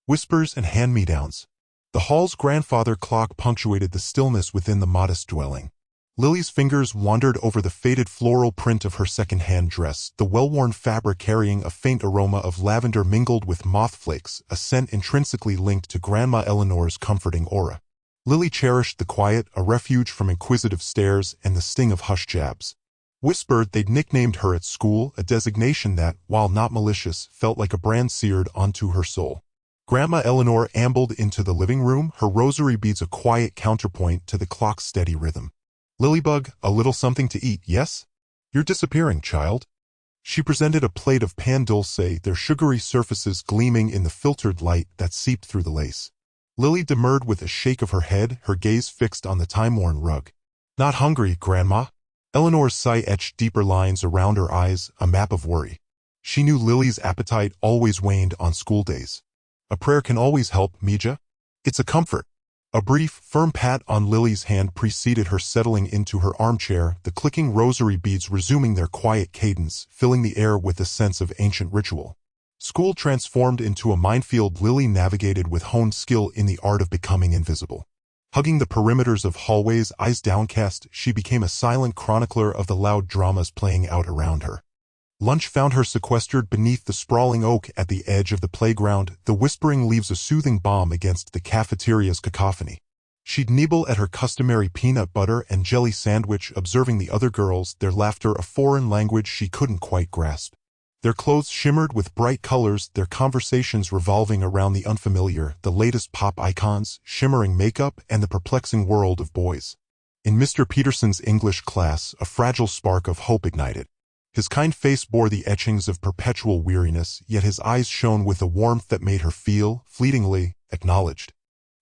whispers and hand-me-downs. The hall's grandfather clock punctuated the stillness within the modest dwelling. Lily's fingers wandered over the faded floral print of her second-hand dress, the well-worn fabric carrying a faint aroma of lavender mingled with moth flakes, a scent intrinsically linked to Grandma Eleanor's comforting aura. Lily cherished the quiet, a refuge from inquisitive stares and the sting of hush jabs. Whispered they'd nicknamed her at school, a designation that, while not malicious, felt like a brand seared onto her soul. Grandma Eleanor ambled into the living room, her rosary beads a quiet counterpoint to the clock's steady rhythm. "Lilybug, a little something to eat, yes? You're disappearing, child." She presented a plate of pan dulce, their sugary surfaces gleaming in the filtered light that seeped through the lace. Lily demurred with a shake of her head, her gaze fixed on the time-worn rug. "Not hungry, Grandma." Eleanor's sigh etched deeper lines around her eyes, a map of worry. She knew Lily's appetite always waned on school days. "A prayer can always help, Mija. It's a comfort." A brief, firm pat on Lily's hand preceded her settling into her armchair, the clicking rosary beads resuming their quiet cadence, filling the air with a sense of ancient ritual. School transformed into a minefield. Lily navigated with honed skill in the art of becoming invisible. Hugging the perimeters of hallways, eyes downcast, she became a silent chronicler of the loud dramas playing out around her. Lunch found her sequestered beneath the sprawling oak at the edge of the playground, the whispering leaves a soothing balm against the cafeteria's cacophony. She'd nibble at her customary peanut butter and jelly sandwich, observing the other girls, their laughter a foreign language she couldn't quite grasp. Their clothes shimmered with bright colors, their conversations revolving around the unfamiliar, the latest pop icons, shimmering makeup, and the perplexing world of boys. In Mr. Peterson's English class, a fragile spark of hope ignited. His kind face bore the etchings of perpetual weariness, yet his eyes shone with a warmth that made her feel, fleetingly, acknowledged.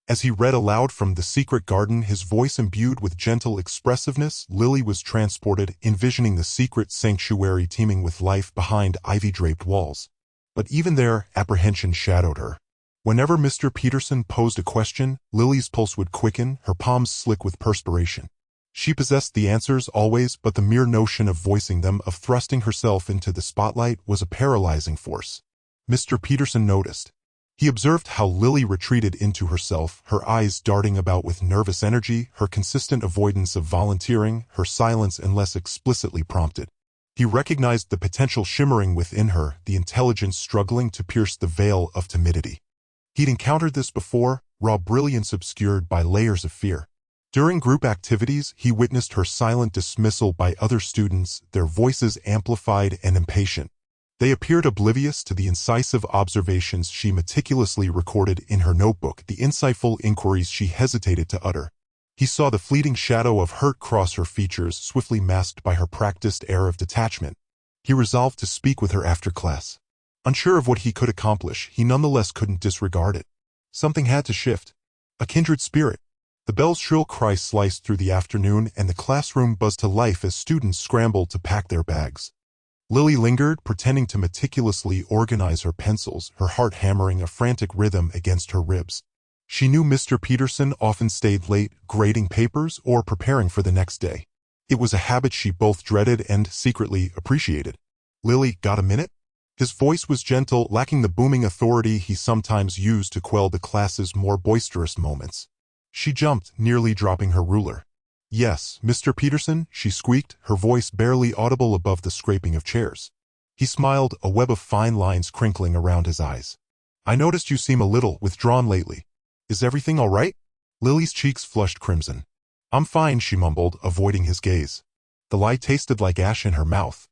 As he read aloud from The Secret Garden, his voice imbued with gentle expressiveness, Lily was transported, envisioning the secret sanctuary teeming with life behind ivy-draped walls. But even there, apprehension shadowed her. Whenever Mr. Peterson posed a question, Lily's pulse would quicken, her palms slick with perspiration. She possessed the answers always, but the mere notion of voicing them, of thrusting herself into the spotlight, was a paralyzing force. Mr. Peterson noticed. He observed how Lily retreated into herself, her eyes darting about with nervous energy, her consistent avoidance of volunteering, her silence unless explicitly prompted. He recognized the potential shimmering within her, the intelligence struggling to pierce the veil of timidity. He'd encountered this before, raw brilliance obscured by layers of fear. During group activities, he witnessed her silent dismissal by other students, their voices amplified and impatient. They appeared oblivious to the incisive observations she meticulously recorded in her notebook, the insightful inquiries she hesitated to utter. He saw the fleeting shadow of hurt cross her features, swiftly masked by her practiced air of detachment. He resolved to speak with her after class. Unsure of what he could accomplish, he nonetheless couldn't disregard it. Something had to shift. A kindred spirit. The bell's shrill cry sliced through the afternoon, and the classroom buzzed to life as students scrambled to pack their bags. Lily lingered, pretending to meticulously organize her pencils, her heart hammering a frantic rhythm against her ribs. She knew Mr. Peterson often stayed late, grading papers or preparing for the next day. It was a habit she both dreaded and secretly appreciated. "Lily, got a minute?" His voice was gentle, lacking the booming authority he sometimes used to quell the class's more boisterous moments. She jumped, nearly dropping her ruler. "Yes, Mr. Peterson," she squeaked, her voice barely audible above the scraping of chairs. He smiled, a web of fine lines crinkling around his eyes. "I noticed you seem a little withdrawn lately. Is everything all right?" Lily's cheeks flushed crimson. "I'm fine," she mumbled, avoiding his gaze. The lie tasted like ash in her mouth.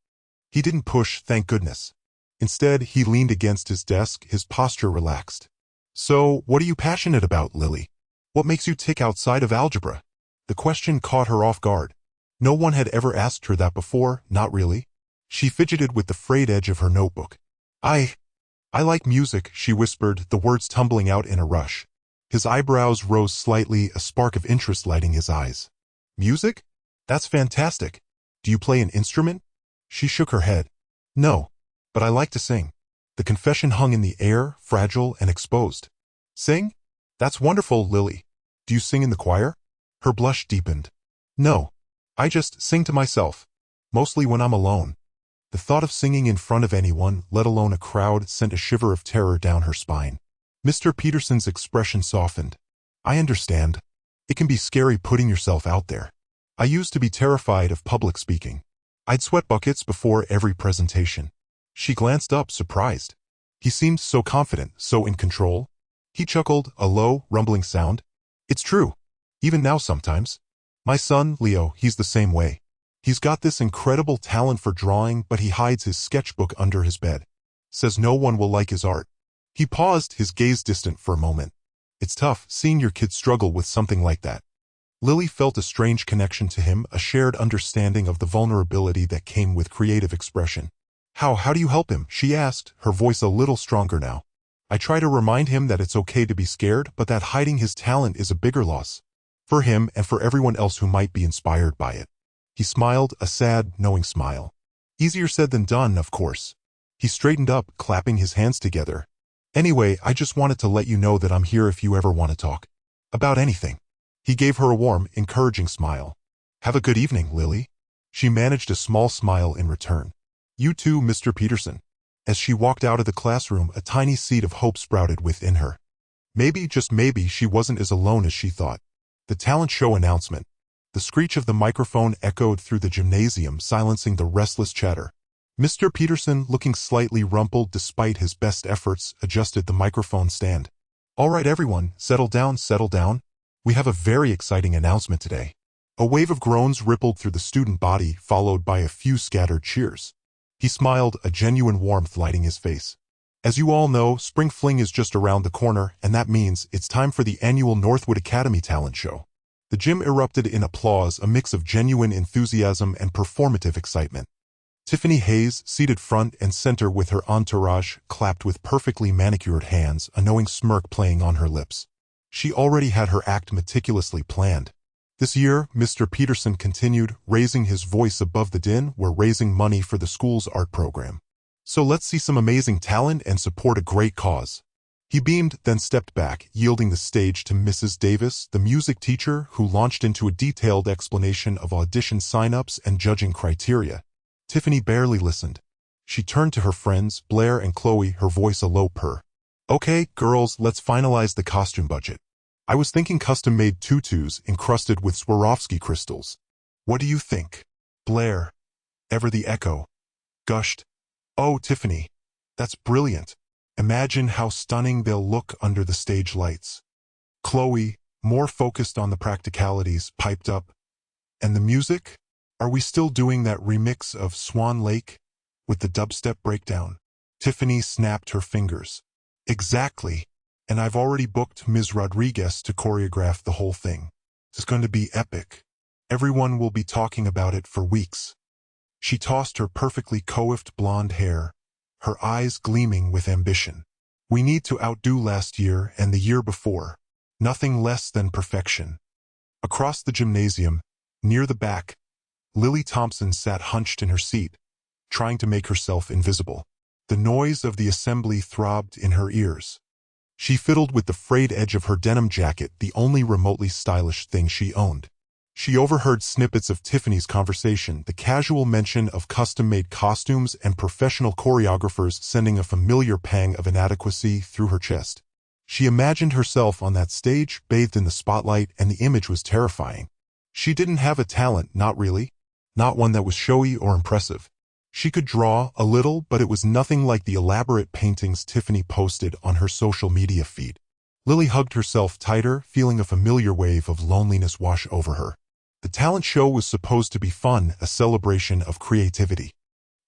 He didn't push, thank goodness. Instead, he leaned against his desk, his posture relaxed. "So, what are you passionate about, Lily? What makes you tick outside of algebra?" The question caught her off guard. No one had ever asked her that before, not really. She fidgeted with the frayed edge of her notebook. I like music," she whispered, the words tumbling out in a rush. His eyebrows rose slightly, a spark of interest lighting his eyes. "Music? That's fantastic. Do you play an instrument?" She shook her head. "No, but I like to sing." The confession hung in the air, fragile and exposed. "Sing? That's wonderful, Lily. Do you sing in the choir?" Her blush deepened. "No. I just sing to myself. Mostly when I'm alone." The thought of singing in front of anyone, let alone a crowd, sent a shiver of terror down her spine. Mr. Peterson's expression softened. I understand. It can be scary putting yourself out there. I used to be terrified of public speaking. I'd sweat buckets before every presentation. She glanced up, surprised. He seemed so confident, so in control. He chuckled, a low, rumbling sound. It's true. Even now sometimes. My son, Leo, he's the same way. He's got this incredible talent for drawing, but he hides his sketchbook under his bed. Says no one will like his art. He paused, his gaze distant for a moment. It's tough, seeing your kid struggle with something like that. Lily felt a strange connection to him, a shared understanding of the vulnerability that came with creative expression. How do you help him? She asked, her voice a little stronger now. I try to remind him that it's okay to be scared, but that hiding his talent is a bigger loss. For him and for everyone else who might be inspired by it. He smiled, a sad, knowing smile. Easier said than done, of course. He straightened up, clapping his hands together. Anyway, I just wanted to let you know that I'm here if you ever want to talk. About anything. He gave her a warm, encouraging smile. Have a good evening, Lily. She managed a small smile in return. You too, Mr. Peterson. As she walked out of the classroom, a tiny seed of hope sprouted within her. Maybe, just maybe, she wasn't as alone as she thought. The talent show announcement. The screech of the microphone echoed through the gymnasium, silencing the restless chatter. Mr. Peterson, looking slightly rumpled despite his best efforts, adjusted the microphone stand. All right, everyone, settle down, settle down. We have a very exciting announcement today. A wave of groans rippled through the student body, followed by a few scattered cheers. He smiled, a genuine warmth lighting his face. As you all know, Spring Fling is just around the corner, and that means it's time for the annual Northwood Academy Talent Show. The gym erupted in applause, a mix of genuine enthusiasm and performative excitement. Tiffany Hayes, seated front and center with her entourage, clapped with perfectly manicured hands, a knowing smirk playing on her lips. She already had her act meticulously planned. This year, Mr. Peterson continued, raising his voice above the din, we're raising money for the school's art program. So let's see some amazing talent and support a great cause. He beamed, then stepped back, yielding the stage to Mrs. Davis, the music teacher, who launched into a detailed explanation of audition sign-ups and judging criteria. Tiffany barely listened. She turned to her friends, Blair and Chloe, her voice a low purr. Okay, girls, let's finalize the costume budget. I was thinking custom-made tutus encrusted with Swarovski crystals. What do you think? Blair, ever the echo, gushed. Oh, Tiffany, that's brilliant. Imagine how stunning they'll look under the stage lights. Chloe, more focused on the practicalities, piped up. And the music? Are we still doing that remix of Swan Lake with the dubstep breakdown? Tiffany snapped her fingers. Exactly. And I've already booked Ms. Rodriguez to choreograph the whole thing. It's going to be epic. Everyone will be talking about it for weeks. She tossed her perfectly coiffed blonde hair, her eyes gleaming with ambition. We need to outdo last year and the year before. Nothing less than perfection. Across the gymnasium, near the back, Lily Thompson sat hunched in her seat, trying to make herself invisible. The noise of the assembly throbbed in her ears. She fiddled with the frayed edge of her denim jacket, the only remotely stylish thing she owned. She overheard snippets of Tiffany's conversation, the casual mention of custom-made costumes and professional choreographers, sending a familiar pang of inadequacy through her chest. She imagined herself on that stage, bathed in the spotlight, and the image was terrifying. She didn't have a talent, not really. Not one that was showy or impressive. She could draw a little, but it was nothing like the elaborate paintings Tiffany posted on her social media feed. Lily hugged herself tighter, feeling a familiar wave of loneliness wash over her. The talent show was supposed to be fun, a celebration of creativity.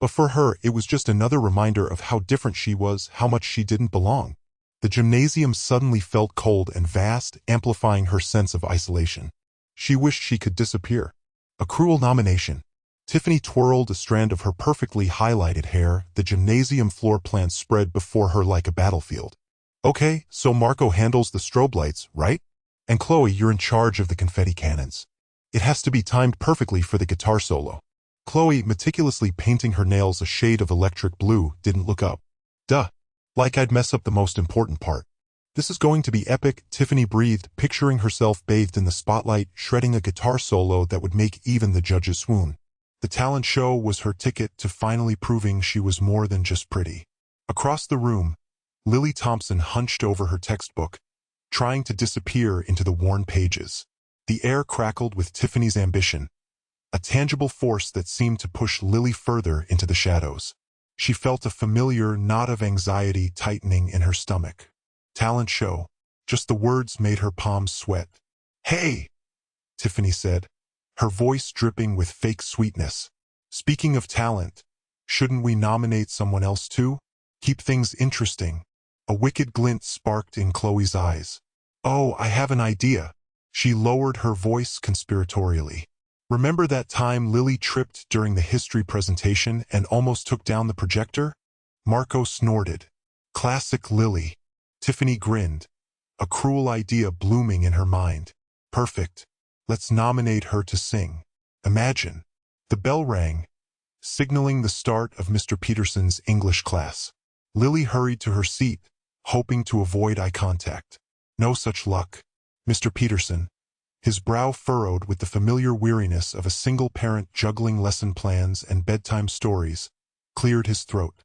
But for her, it was just another reminder of how different she was, how much she didn't belong. The gymnasium suddenly felt cold and vast, amplifying her sense of isolation. She wished she could disappear. A cruel nomination. Tiffany twirled a strand of her perfectly highlighted hair, the gymnasium floor plan spread before her like a battlefield. Okay, so Marco handles the strobe lights, right? And Chloe, you're in charge of the confetti cannons. It has to be timed perfectly for the guitar solo. Chloe, meticulously painting her nails a shade of electric blue, didn't look up. Duh. Like I'd mess up the most important part. This is going to be epic, Tiffany breathed, picturing herself bathed in the spotlight, shredding a guitar solo that would make even the judges swoon. The talent show was her ticket to finally proving she was more than just pretty. Across the room, Lily Thompson hunched over her textbook, trying to disappear into the worn pages. The air crackled with Tiffany's ambition, a tangible force that seemed to push Lily further into the shadows. She felt a familiar knot of anxiety tightening in her stomach. Talent show. Just the words made her palms sweat. "Hey," Tiffany said, her voice dripping with fake sweetness. "Speaking of talent, shouldn't we nominate someone else too? Keep things interesting." A wicked glint sparked in Chloe's eyes. "Oh, I have an idea." She lowered her voice conspiratorially. "Remember that time Lily tripped during the history presentation and almost took down the projector?" Marco snorted. "Classic Lily." Tiffany grinned, a cruel idea blooming in her mind. "Perfect. Let's nominate her to sing. Imagine." The bell rang, signaling the start of Mr. Peterson's English class. Lily hurried to her seat, hoping to avoid eye contact. No such luck. Mr. Peterson, his brow furrowed with the familiar weariness of a single parent juggling lesson plans and bedtime stories, cleared his throat.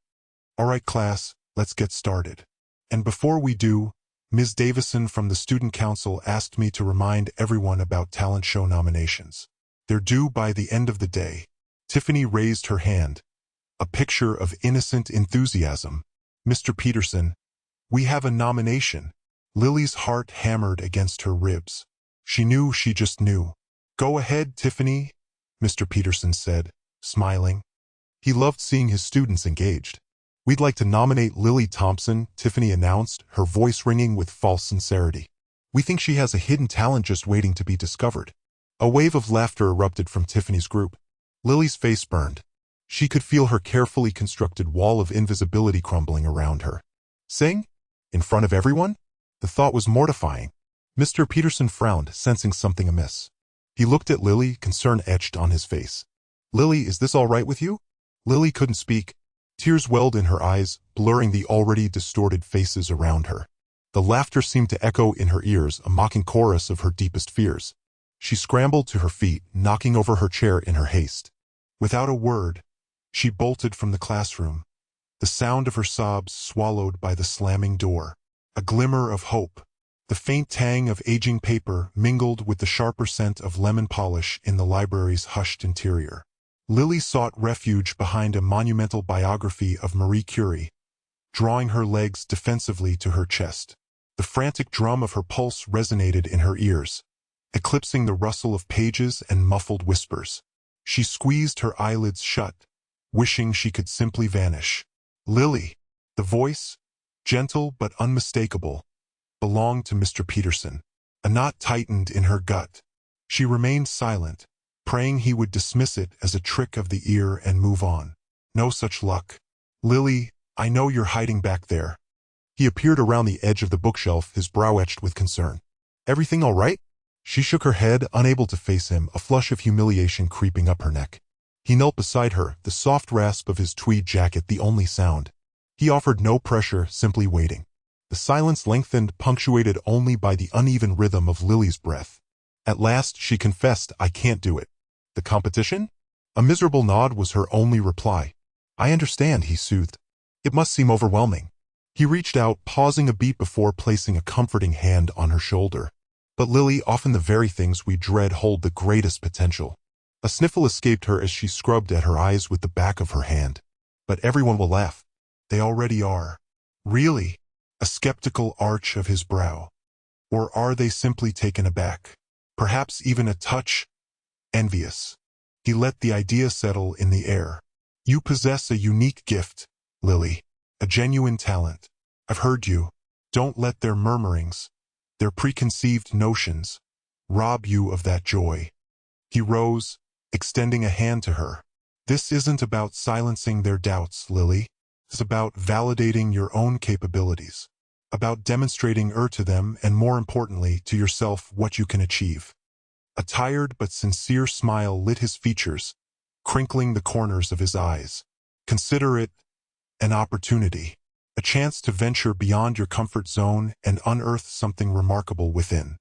"All right, class, let's get started. And before we do, Ms. Davison from the Student Council asked me to remind everyone about talent show nominations. They're due by the end of the day." Tiffany raised her hand, a picture of innocent enthusiasm. "Mr. Peterson, we have a nomination." Lily's heart hammered against her ribs. She knew she just knew. "Go ahead, Tiffany," Mr. Peterson said, smiling. He loved seeing his students engaged. "We'd like to nominate Lily Thompson," Tiffany announced, her voice ringing with false sincerity. "We think she has a hidden talent just waiting to be discovered." A wave of laughter erupted from Tiffany's group. Lily's face burned. She could feel her carefully constructed wall of invisibility crumbling around her. Sing? In front of everyone? The thought was mortifying. Mr. Peterson frowned, sensing something amiss. He looked at Lily, concern etched on his face. "Lily, is this all right with you?" Lily couldn't speak. Tears welled in her eyes, blurring the already distorted faces around her. The laughter seemed to echo in her ears, a mocking chorus of her deepest fears. She scrambled to her feet, knocking over her chair in her haste. Without a word, she bolted from the classroom, the sound of her sobs swallowed by the slamming door. A glimmer of hope. The faint tang of aging paper mingled with the sharper scent of lemon polish in the library's hushed interior. Lily sought refuge behind a monumental biography of Marie Curie, drawing her legs defensively to her chest. The frantic drum of her pulse resonated in her ears, eclipsing the rustle of pages and muffled whispers. She squeezed her eyelids shut, wishing she could simply vanish. Lily, the voice, gentle but unmistakable, belonged to Mr. Peterson. A knot tightened in her gut. She remained silent, praying he would dismiss it as a trick of the ear and move on. No such luck. "Lily, I know you're hiding back there." He appeared around the edge of the bookshelf, his brow etched with concern. "Everything all right?" She shook her head, unable to face him, a flush of humiliation creeping up her neck. He knelt beside her, the soft rasp of his tweed jacket the only sound. He offered no pressure, simply waiting. The silence lengthened, punctuated only by the uneven rhythm of Lily's breath. At last she confessed, "I can't do it." "The competition?" A miserable nod was her only reply. "I understand," he soothed. "It must seem overwhelming." He reached out, pausing a beat before placing a comforting hand on her shoulder. "But Lily, often the very things we dread hold the greatest potential." A sniffle escaped her as she scrubbed at her eyes with the back of her hand. "But everyone will laugh." "They already are." "Really?" A skeptical arch of his brow. "Or are they simply taken aback? Perhaps even a touch envious?" He let the idea settle in the air. "You possess a unique gift, Lily. A genuine talent. I've heard you. Don't let their murmurings, their preconceived notions, rob you of that joy." He rose, extending a hand to her. "This isn't about silencing their doubts, Lily. It's about validating your own capabilities, about demonstrating to them and, more importantly, to yourself what you can achieve." A tired but sincere smile lit his features, crinkling the corners of his eyes. "Consider it an opportunity, a chance to venture beyond your comfort zone and unearth something remarkable within."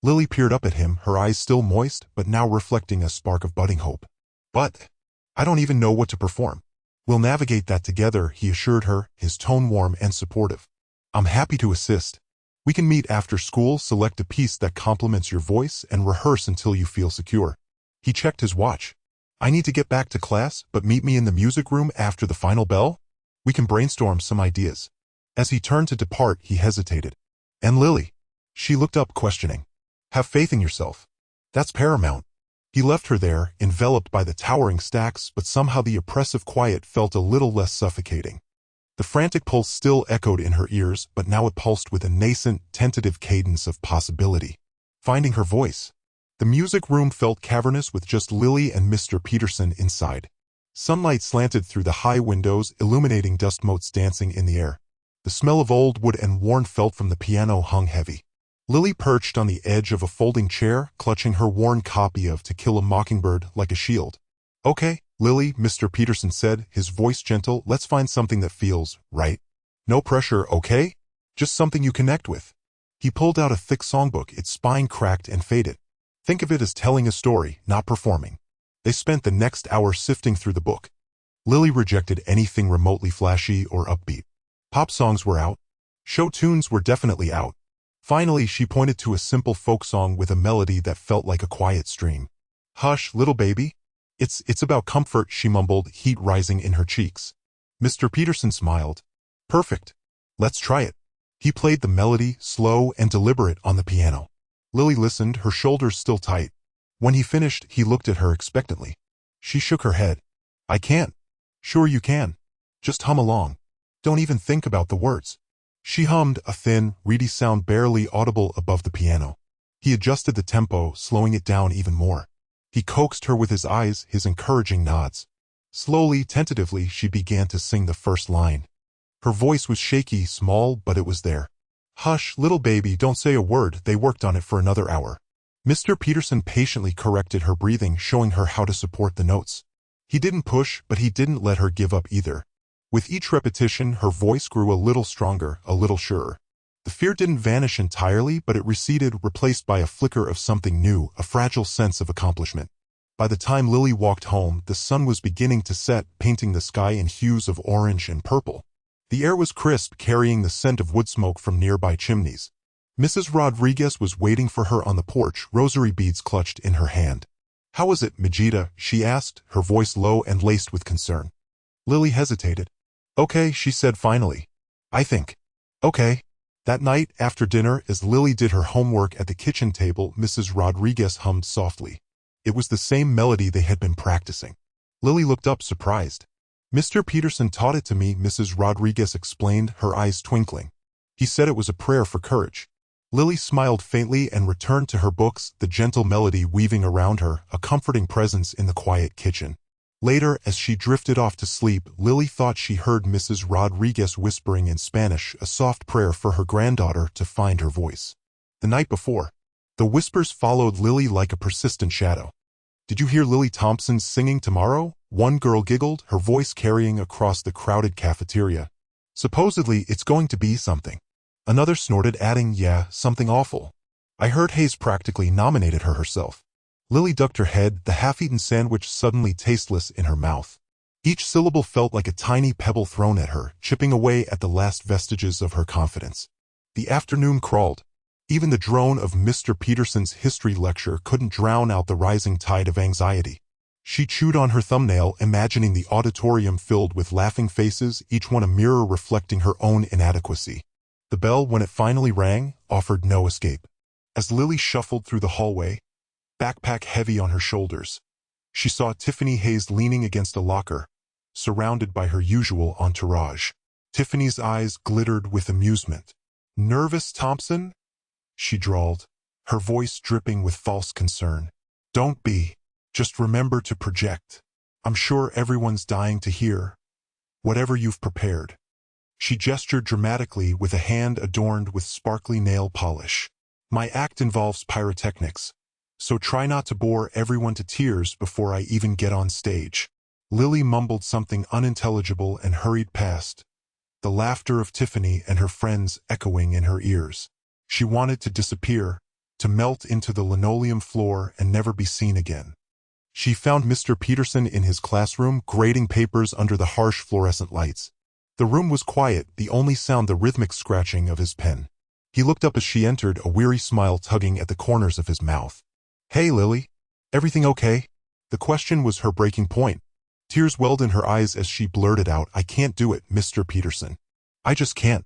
Lily peered up at him, her eyes still moist but now reflecting a spark of budding hope. "But I don't even know what to perform." "We'll navigate that together," he assured her, his tone warm and supportive. I'm happy to assist. We can meet after school, select a piece that complements your voice, and rehearse until you feel secure. He checked his watch. I need to get back to class, but meet me in the music room after the final bell? We can brainstorm some ideas. As he turned to depart, he hesitated. And Lily? She looked up, questioning. Have faith in yourself. That's paramount. He left her there, enveloped by the towering stacks, but somehow the oppressive quiet felt a little less suffocating. The frantic pulse still echoed in her ears, but now it pulsed with a nascent, tentative cadence of possibility. Finding her voice. The music room felt cavernous with just Lily and Mr. Peterson inside. Sunlight slanted through the high windows, illuminating dust motes dancing in the air. The smell of old wood and worn felt from the piano hung heavy. Lily perched on the edge of a folding chair, clutching her worn copy of To Kill a Mockingbird like a shield. Okay, Lily, Mr. Peterson said, his voice gentle, let's find something that feels right. No pressure, okay? Just something you connect with. He pulled out a thick songbook, its spine cracked and faded. Think of it as telling a story, not performing. They spent the next hour sifting through the book. Lily rejected anything remotely flashy or upbeat. Pop songs were out. Show tunes were definitely out. Finally, she pointed to a simple folk song with a melody that felt like a quiet stream. Hush, little baby. It's about comfort, she mumbled, heat rising in her cheeks. Mr. Peterson smiled. Perfect. Let's try it. He played the melody, slow and deliberate, on the piano. Lily listened, her shoulders still tight. When he finished, he looked at her expectantly. She shook her head. I can't. Sure you can. Just hum along. Don't even think about the words. She hummed, a thin, reedy sound barely audible above the piano. He adjusted the tempo, slowing it down even more. He coaxed her with his eyes, his encouraging nods. Slowly, tentatively, she began to sing the first line. Her voice was shaky, small, but it was there. Hush, little baby, don't say a word. They worked on it for another hour. Mr. Peterson patiently corrected her breathing, showing her how to support the notes. He didn't push, but he didn't let her give up either. With each repetition, her voice grew a little stronger, a little surer. The fear didn't vanish entirely, but it receded, replaced by a flicker of something new, a fragile sense of accomplishment. By the time Lily walked home, the sun was beginning to set, painting the sky in hues of orange and purple. The air was crisp, carrying the scent of wood smoke from nearby chimneys. Mrs. Rodriguez was waiting for her on the porch, rosary beads clutched in her hand. How was it, Majida? She asked, her voice low and laced with concern. Lily hesitated. Okay, she said finally. I think. Okay. That night, after dinner, as Lily did her homework at the kitchen table, Mrs. Rodriguez hummed softly. It was the same melody they had been practicing. Lily looked up, surprised. Mr. Peterson taught it to me, Mrs. Rodriguez explained, her eyes twinkling. He said it was a prayer for courage. Lily smiled faintly and returned to her books, the gentle melody weaving around her, a comforting presence in the quiet kitchen. Later, as she drifted off to sleep, Lily thought she heard Mrs. Rodriguez whispering in Spanish, a soft prayer for her granddaughter to find her voice. The night before, the whispers followed Lily like a persistent shadow. Did you hear Lily Thompson's singing tomorrow? One girl giggled, her voice carrying across the crowded cafeteria. Supposedly, it's going to be something. Another snorted, adding, yeah, something awful. I heard Hayes practically nominated her herself. Lily ducked her head, the half-eaten sandwich suddenly tasteless in her mouth. Each syllable felt like a tiny pebble thrown at her, chipping away at the last vestiges of her confidence. The afternoon crawled. Even the drone of Mr. Peterson's history lecture couldn't drown out the rising tide of anxiety. She chewed on her thumbnail, imagining the auditorium filled with laughing faces, each one a mirror reflecting her own inadequacy. The bell, when it finally rang, offered no escape. As Lily shuffled through the hallway, backpack heavy on her shoulders, she saw Tiffany Hayes leaning against a locker, surrounded by her usual entourage. Tiffany's eyes glittered with amusement. Nervous, Thompson? She drawled, her voice dripping with false concern. Don't be. Just remember to project. I'm sure everyone's dying to hear whatever you've prepared. She gestured dramatically with a hand adorned with sparkly nail polish. My act involves pyrotechnics, so try not to bore everyone to tears before I even get on stage. Lily mumbled something unintelligible and hurried past, the laughter of Tiffany and her friends echoing in her ears. She wanted to disappear, to melt into the linoleum floor and never be seen again. She found Mr. Peterson in his classroom, grading papers under the harsh fluorescent lights. The room was quiet, the only sound the rhythmic scratching of his pen. He looked up as she entered, a weary smile tugging at the corners of his mouth. "Hey, Lily. Everything okay?" The question was her breaking point. Tears welled in her eyes as she blurted out, "I can't do it, Mr. Peterson. I just can't.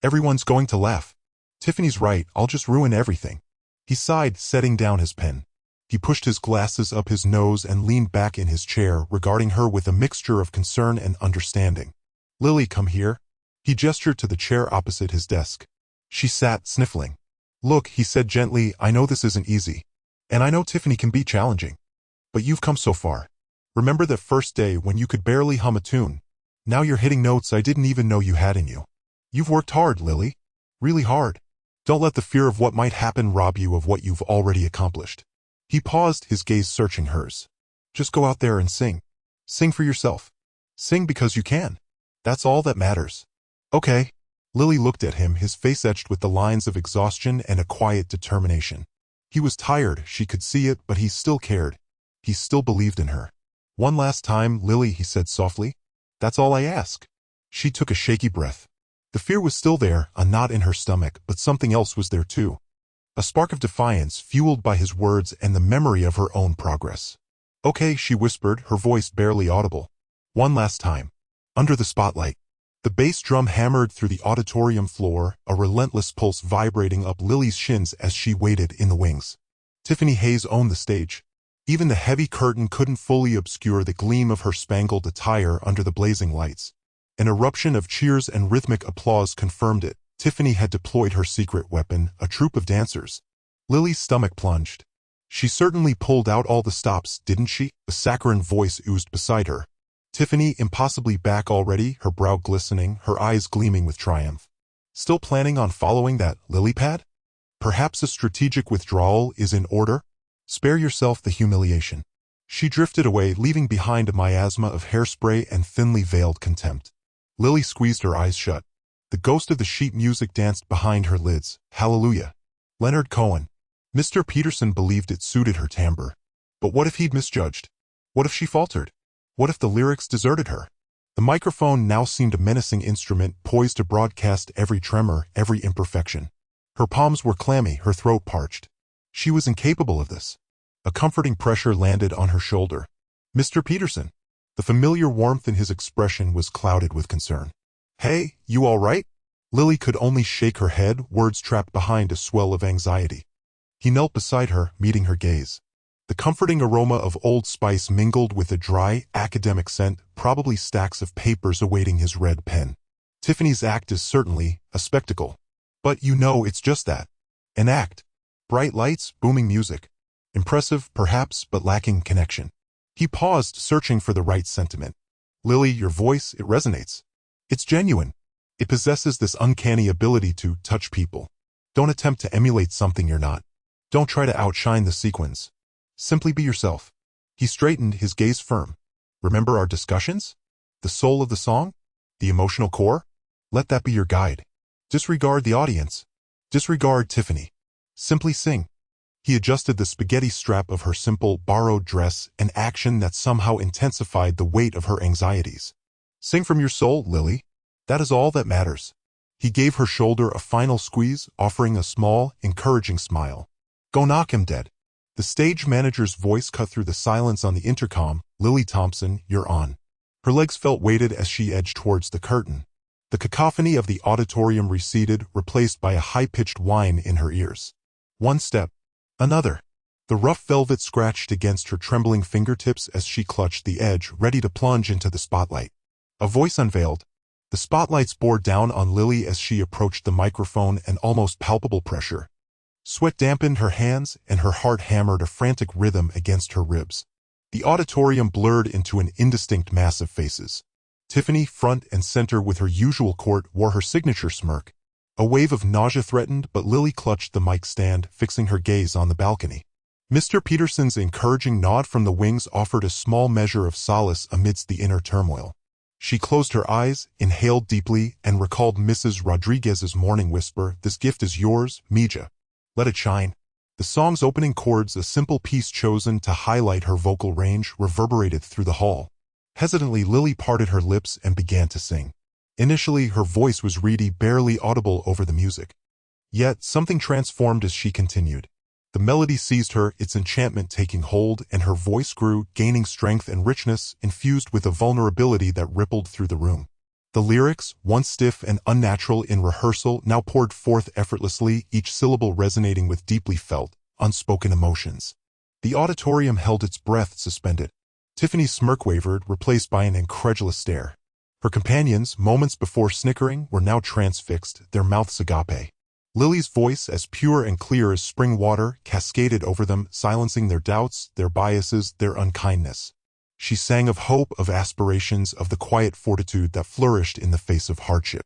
Everyone's going to laugh. Tiffany's right, I'll just ruin everything." He sighed, setting down his pen. He pushed his glasses up his nose and leaned back in his chair, regarding her with a mixture of concern and understanding. "Lily, come here." He gestured to the chair opposite his desk. She sat, sniffling. "Look," he said gently, "I know this isn't easy. And I know Tiffany can be challenging. But you've come so far. Remember that first day when you could barely hum a tune? Now you're hitting notes I didn't even know you had in you. You've worked hard, Lily. Really hard. Don't let the fear of what might happen rob you of what you've already accomplished." He paused, his gaze searching hers. "Just go out there and sing. Sing for yourself. Sing because you can. That's all that matters." "Okay." Lily looked at him, his face etched with the lines of exhaustion and a quiet determination. He was tired, she could see it, but he still cared. He still believed in her. "One last time, Lily," he said softly. "That's all I ask." She took a shaky breath. The fear was still there, a knot in her stomach, but something else was there too. A spark of defiance, fueled by his words and the memory of her own progress. "Okay," she whispered, her voice barely audible. "One last time." Under the spotlight. The bass drum hammered through the auditorium floor, a relentless pulse vibrating up Lily's shins as she waited in the wings. Tiffany Hayes owned the stage. Even the heavy curtain couldn't fully obscure the gleam of her spangled attire under the blazing lights. An eruption of cheers and rhythmic applause confirmed it. Tiffany had deployed her secret weapon, a troupe of dancers. Lily's stomach plunged. "She certainly pulled out all the stops, didn't she?" A saccharine voice oozed beside her. Tiffany, impossibly back already, her brow glistening, her eyes gleaming with triumph. "Still planning on following that lily pad? Perhaps a strategic withdrawal is in order? Spare yourself the humiliation." She drifted away, leaving behind a miasma of hairspray and thinly veiled contempt. Lily squeezed her eyes shut. The ghost of the sheet music danced behind her lids. Hallelujah. Leonard Cohen. Mr. Peterson believed it suited her timbre. But what if he'd misjudged? What if she faltered? What if the lyrics deserted her? The microphone now seemed a menacing instrument poised to broadcast every tremor, every imperfection. Her palms were clammy, her throat parched. She was incapable of this. A comforting pressure landed on her shoulder. "Mr. Peterson." The familiar warmth in his expression was clouded with concern. "Hey, you all right?" Lily could only shake her head, words trapped behind a swell of anxiety. He knelt beside her, meeting her gaze. The comforting aroma of Old Spice mingled with a dry, academic scent, probably stacks of papers awaiting his red pen. "Tiffany's act is certainly a spectacle. But you know it's just that. An act. Bright lights, booming music. Impressive, perhaps, but lacking connection." He paused, searching for the right sentiment. "Lily, your voice, it resonates. It's genuine. It possesses this uncanny ability to touch people. Don't attempt to emulate something you're not. Don't try to outshine the sequins. Simply be yourself." He straightened, his gaze firm. "Remember our discussions? The soul of the song? The emotional core? Let that be your guide. Disregard the audience. Disregard Tiffany. Simply sing." He adjusted the spaghetti strap of her simple, borrowed dress, an action that somehow intensified the weight of her anxieties. "Sing from your soul, Lily. That is all that matters." He gave her shoulder a final squeeze, offering a small, encouraging smile. "Go knock him dead." The stage manager's voice cut through the silence on the intercom. "Lily Thompson, you're on." Her legs felt weighted as she edged towards the curtain. The cacophony of the auditorium receded, replaced by a high-pitched whine in her ears. One step. Another. The rough velvet scratched against her trembling fingertips as she clutched the edge, ready to plunge into the spotlight. A voice unveiled. The spotlights bore down on Lily as she approached the microphone, an almost palpable pressure. Sweat dampened her hands, and her heart hammered a frantic rhythm against her ribs. The auditorium blurred into an indistinct mass of faces. Tiffany, front and center with her usual court, wore her signature smirk. A wave of nausea threatened, but Lily clutched the mic stand, fixing her gaze on the balcony. Mr. Peterson's encouraging nod from the wings offered a small measure of solace amidst the inner turmoil. She closed her eyes, inhaled deeply, and recalled Mrs. Rodriguez's morning whisper, "This gift is yours, Mija. Let it shine." The song's opening chords, a simple piece chosen to highlight her vocal range, reverberated through the hall. Hesitantly, Lily parted her lips and began to sing. Initially, her voice was reedy, barely audible over the music. Yet, something transformed as she continued. The melody seized her, its enchantment taking hold, and her voice grew, gaining strength and richness, infused with a vulnerability that rippled through the room. The lyrics, once stiff and unnatural in rehearsal, now poured forth effortlessly, each syllable resonating with deeply felt, unspoken emotions. The auditorium held its breath suspended. Tiffany's smirk wavered, replaced by an incredulous stare. Her companions, moments before snickering, were now transfixed, their mouths agape. Lily's voice, as pure and clear as spring water, cascaded over them, silencing their doubts, their biases, their unkindness. She sang of hope, of aspirations, of the quiet fortitude that flourished in the face of hardship.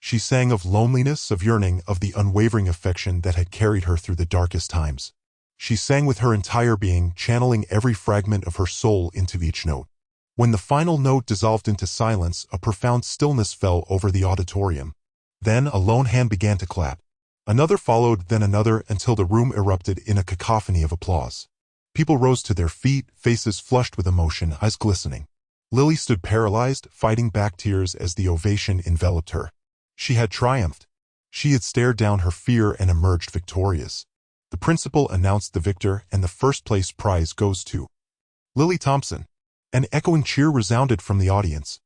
She sang of loneliness, of yearning, of the unwavering affection that had carried her through the darkest times. She sang with her entire being, channeling every fragment of her soul into each note. When the final note dissolved into silence, a profound stillness fell over the auditorium. Then a lone hand began to clap. Another followed, then another, until the room erupted in a cacophony of applause. People rose to their feet, faces flushed with emotion, eyes glistening. Lily stood paralyzed, fighting back tears as the ovation enveloped her. She had triumphed. She had stared down her fear and emerged victorious. The principal announced the victor, and the first-place prize goes to Lily Thompson. An echoing cheer resounded from the audience.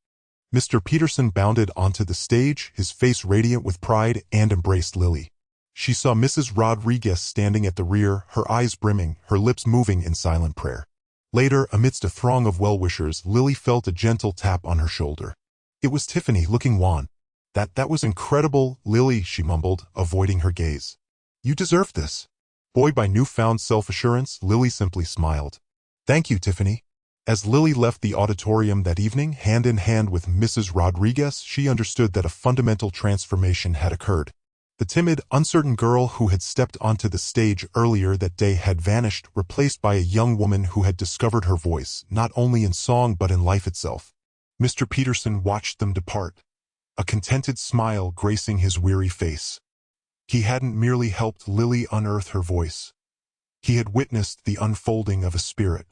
Mr. Peterson bounded onto the stage, his face radiant with pride, and embraced Lily. She saw Mrs. Rodriguez standing at the rear, her eyes brimming, her lips moving in silent prayer. Later, amidst a throng of well-wishers, Lily felt a gentle tap on her shoulder. It was Tiffany, looking wan. That was incredible, Lily, she mumbled, avoiding her gaze. You deserve this. Buoyed by newfound self-assurance, Lily simply smiled. Thank you, Tiffany. As Lily left the auditorium that evening, hand in hand with Mrs. Rodriguez, she understood that a fundamental transformation had occurred. The timid, uncertain girl who had stepped onto the stage earlier that day had vanished, replaced by a young woman who had discovered her voice, not only in song but in life itself. Mr. Peterson watched them depart, a contented smile gracing his weary face. He hadn't merely helped Lily unearth her voice. He had witnessed the unfolding of a spirit,